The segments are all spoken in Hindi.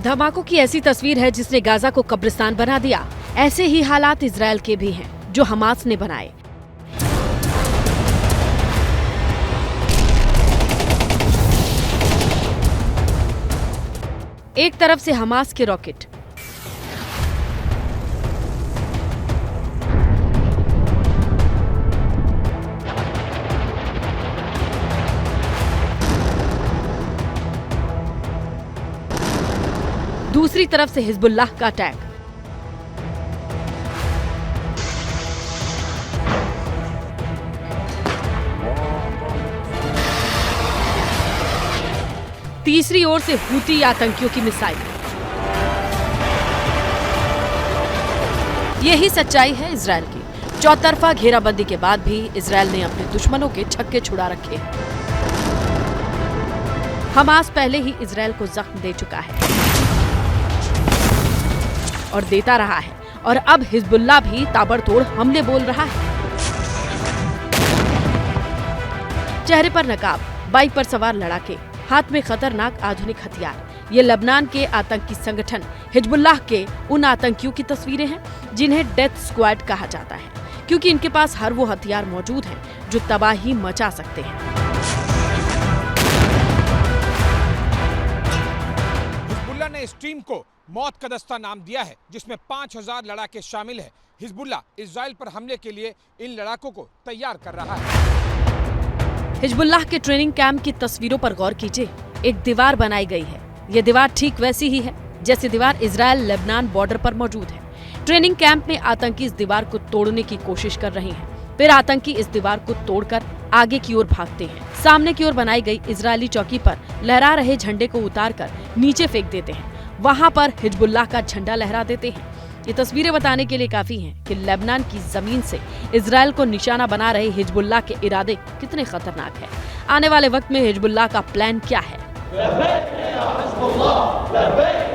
धमाकों की ऐसी तस्वीर है जिसने गाजा को कब्रिस्तान बना दिया। ऐसे ही हालात इजरायल के भी हैं जो हमास ने बनाए। एक तरफ से हमास के रॉकेट, दूसरी तरफ से हिजबुल्लाह का अटैक। तीसरी ओर से हूती आतंकियों की मिसाइल। यही सच्चाई है इजरायल की। चौतरफा घेराबंदी के बाद भी इजरायल ने अपने दुश्मनों के छक्के छुड़ा रखे हैं। हमास पहले ही इजरायल को जख्म दे चुका है और देता रहा है, और अब हिजबुल्लाह भी ताबड़तोड़ हमले बोल रहा है। चेहरे पर नकाब, बाइक पर सवार लड़ाके, हाथ में खतरनाक आधुनिक हथियार। ये लेबनान के आतंकी संगठन हिजबुल्लाह के उन आतंकियों की तस्वीरें हैं जिन्हें डेथ स्क्वाड कहा जाता है, क्योंकि इनके पास हर वो हथियार मौजूद हैं जो तबाही मचा सकते हैं। हिजबुल्लाह ने इस टीम को मौत का दस्ता नाम दिया है, जिसमें 5000 लड़ाके शामिल हैं। हिजबुल्लाह इजराइल पर हमले के लिए इन लड़ाकों को तैयार कर रहा है। हिजबुल्लाह के ट्रेनिंग कैंप की तस्वीरों पर गौर कीजिए। एक दीवार बनाई गई है। ये दीवार ठीक वैसी ही है जैसे दीवार इजरायल लेबनान बॉर्डर पर मौजूद है। ट्रेनिंग कैंप में आतंकी इस दीवार को तोड़ने की कोशिश कर रहे हैं। फिर आतंकी इस दीवार को तोड़कर आगे की ओर भागते हैं। सामने की ओर बनाई गई इजरायली चौकी पर लहरा रहे झंडे को उतारकर नीचे फेंक देते हैं। वहां पर हिजबुल्लाह का झंडा लहरा देते हैं। ये तस्वीरें बताने के लिए काफी हैं कि लेबनान की जमीन से इजरायल को निशाना बना रहे हिजबुल्लाह के इरादे कितने खतरनाक हैं। आने वाले वक्त में हिजबुल्लाह का प्लान क्या है?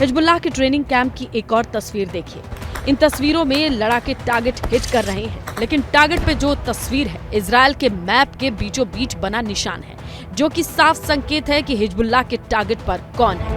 हिजबुल्लाह के ट्रेनिंग कैंप की एक और तस्वीर देखिए। इन तस्वीरों में लड़ाके टारगेट हिट कर रहे हैं, लेकिन टारगेट पे जो तस्वीर है इजरायल के मैप के बीचों बीच बना निशान है, जो कि साफ संकेत है कि हिजबुल्लाह के टारगेट पर कौन है।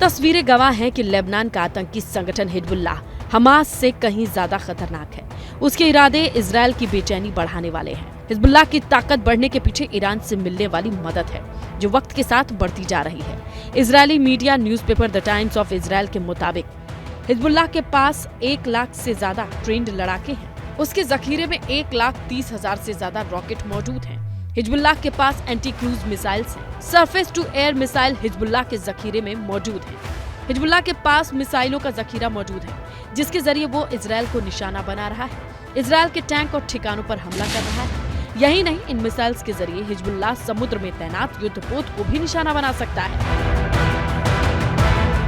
तस्वीरें गवाह हैं कि लेबनान का आतंकी संगठन हिजबुल्लाह हमास से कहीं ज्यादा खतरनाक है। उसके इरादे इजरायल की बेचैनी बढ़ाने वाले हैं। हिजबुल्लाह की ताकत बढ़ने के पीछे ईरान से मिलने वाली मदद है, जो वक्त के साथ बढ़ती जा रही है। Israeli media newspaper the times of Israel के मुताबिक हिजबुल्लाह के पास 1 लाख से ज्यादा ट्रेंड लड़ाके हैं। उसके जखीरे में 1,30,000 से ज्यादा रॉकेट मौजूद हैं। हिजबुल्लाह के पास एंटी क्रूज मिसाइल्स हैं। Surface to air missile Hezbollah के जखीरे में मौजूद हैं। हिजबुल्लाह के पास मिसाइलों का जखीरा मौजूद है, जिसके जरिए वो इजरायल को निशाना बना रहा है। इजरायल के टैंक और ठिकानों पर हमला कर रहा है। यही नहीं, इन मिसाइल्स के जरिए हिजबुल्लाह समुद्र में तैनात युद्धपोत को भी निशाना बना सकता है।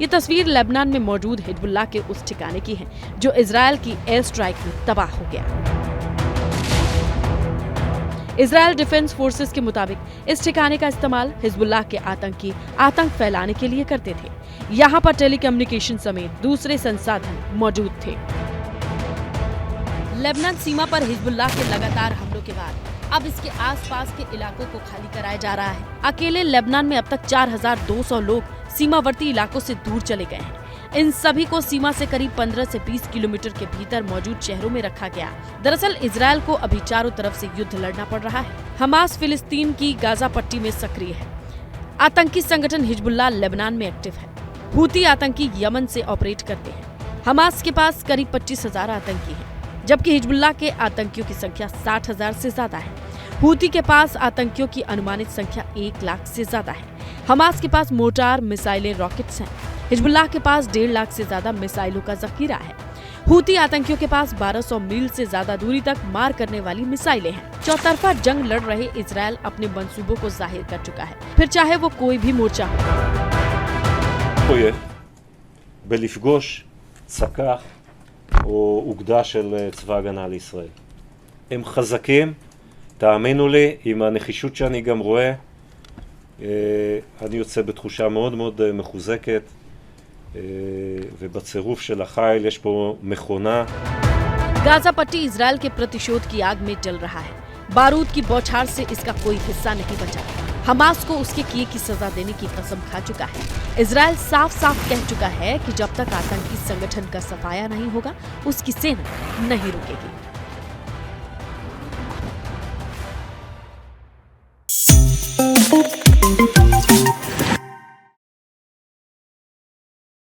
ये तस्वीर लेबनान में मौजूद हिजबुल्लाह के उस ठिकाने की है जो इजरायल की एयर स्ट्राइक में तबाह हो गया। इजरायल डिफेंस फोर्सेस के मुताबिक इस ठिकाने का इस्तेमाल हिजबुल्लाह के आतंकी आतंक फैलाने के लिए करते थे। यहाँ पर टेलीकम्युनिकेशन समेत दूसरे संसाधन मौजूद थे। लेबनान सीमा पर हिजबुल्लाह के लगातार हमलों के बाद अब इसके आसपास के इलाकों को खाली कराया जा रहा है। अकेले लेबनान में अब तक 4200 लोग सीमावर्ती इलाकों से दूर चले गए हैं। इन सभी को सीमा से करीब 15 से 20 किलोमीटर के भीतर मौजूद शहरों में रखा गया। दरअसल इजरायल को अभी चारों तरफ से युद्ध लड़ना पड़ रहा है। हमास फिलिस्तीन की गाजा पट्टी में सक्रिय है। आतंकी संगठन हिजबुल्लाह लेबनान में एक्टिव है। हूती आतंकी यमन से ऑपरेट करते हैं। हमास के पास करीब 25,000 आतंकी हैं, जबकि हिजबुल्लाह के आतंकियों की संख्या 60,000 से ज्यादा है। हूती के पास आतंकियों की अनुमानित संख्या 1 लाख से ज्यादा है। हमास के पास मोर्टार, मिसाइलें, रॉकेट्स हैं। हिजबुल्लाह के पास 1.5 लाख से ज्यादा मिसाइलों का जखीरा है। हूती आतंकियों के पास 1200 मील से ज्यादा दूरी तक मार करने वाली मिसाइलें हैं। चौतरफा जंग लड़ रहे इजरायल अपने मंसूबों को जाहिर कर चुका है, फिर चाहे वो कोई भी मोर्चा हो। בלפגוש צק"ח או אוגדה של צבא הגנה לישראל. הם חזקים, תאמינו לי, עם הנחישות שאני גם רואה, אני יוצא בתחושה מאוד מאוד מחוזקת, ובצירוף של החיל יש פה מכונה. गाजा पट्टी इजरायल के प्रतिशोध की आग में जल रहा है। बारूद की बौछार से इसका कोई हिस्सा नहीं बचा। हमास को उसके किए की सजा देने की कसम खा चुका है। इजरायल साफ साफ कह चुका है कि जब तक आतंकी संगठन का सफाया नहीं होगा, उसकी सेना नहीं रुकेगी।